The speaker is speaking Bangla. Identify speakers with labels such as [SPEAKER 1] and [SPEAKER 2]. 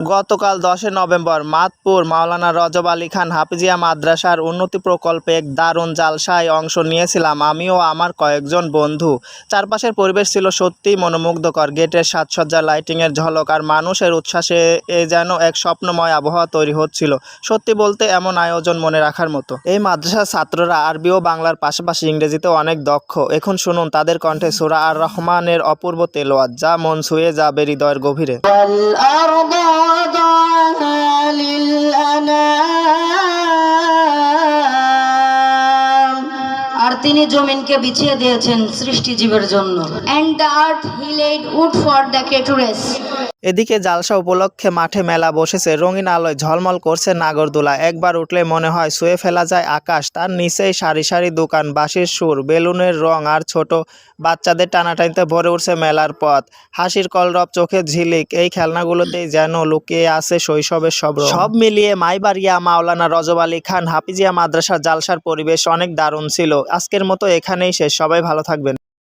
[SPEAKER 1] গতকাল 10 নভেম্বর মাদপুর মাওলানা রজব আলী খান হাফিজিয়া মাদ্রাসার উন্নতি প্রকল্পে এক দারুণ জালসায় অংশ নিয়েছিলাম আমি ও আমার কয়েকজন বন্ধু। চারপাশের পরিবেশ ছিল সত্যিই মনোমুগ্ধকর। গেটের সাজসজ্জা, লাইটিংয়ের ঝলক আর মানুষের উচ্ছ্বাসে যেন এক স্বপ্নময় আবহাওয়া তৈরি হচ্ছিল। সত্যি বলতে এমন আয়োজন মনে রাখার মতো। এই মাদ্রাসার ছাত্ররা আরবি ও বাংলার পাশাপাশি ইংরেজিতেও অনেক দক্ষ। এখন শুনুন তাদের কণ্ঠে সূরা আর রহমানের অপূর্ব তেলাওয়াত, যা মন ছুঁয়ে যাবে হৃদয়ের গভীরে।
[SPEAKER 2] আর তিনি জমিনকে বিছিয়ে দিয়েছেন সৃষ্টি জীবের জন্য।
[SPEAKER 3] And the earth he laid wood for the creatures.
[SPEAKER 1] এদিকে জালসা উপলক্ষে মাঠে মেলা বসেছে। রঙিন আলোয় ঝলমল করছে নাগরদোলা। একবার উঠলে মনে হয় ছুঁয়ে ফেলা যায় আকাশ। তার নিচেই সারি সারি দোকান, বাঁশির সুর, বেলুনের রং আর ছোট বাচ্চাদের টানাটানিতে ভরে উঠছে মেলার পথ। হাসির কলরব, চোখের ঝিলিক, এই খেলনাগুলোতেই যেন লুকিয়ে আছে শৈশবের সব রং। সব মিলিয়ে মাইবাড়িয়া মাওলানা রজব আলী খান হাফিজিয়া মাদ্রাসার জালসার পরিবেশ অনেক দারুণ ছিল। আজকের মতো এখানেই শেষ। সবাই ভালো থাকবেন।